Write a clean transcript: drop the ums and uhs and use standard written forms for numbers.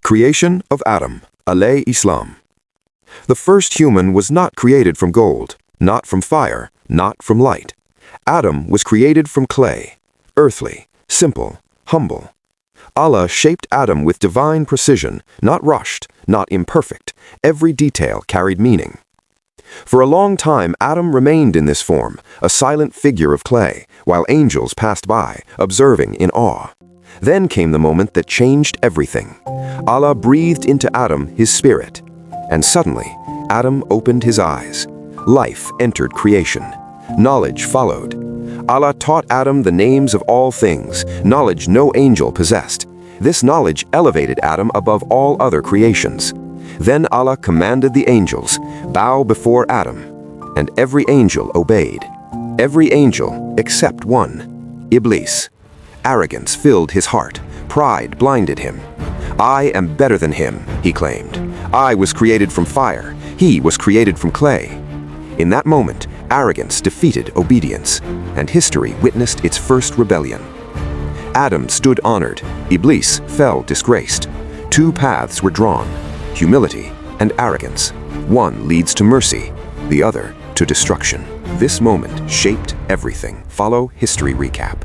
Creation of Adam, Islam. The first human was not created from gold, not from fire, not from light. Adam was created from clay, earthly, simple, humble. Allah shaped Adam with divine precision, not rushed, not imperfect. Every detail carried meaning. For a long time, Adam remained in this form, a silent figure of clay, while angels passed by, observing in awe. Then came the moment that changed everything. Allah breathed into Adam his spirit, and suddenly, Adam opened his eyes. Life entered creation. Knowledge followed. Allah taught Adam the names of all things, knowledge no angel possessed. This knowledge elevated Adam above all other creations. Then Allah commanded the angels, bow before Adam, and every angel obeyed. Every angel except one, Iblis. Arrogance filled his heart. Pride blinded him. I am better than him, he claimed. I was created from fire. He was created from clay. In that moment, arrogance defeated obedience, and history witnessed its first rebellion. Adam stood honored. Iblis fell disgraced. Two paths were drawn, humility and arrogance. One leads to mercy, the other to destruction. This moment shaped everything. Follow History Recap.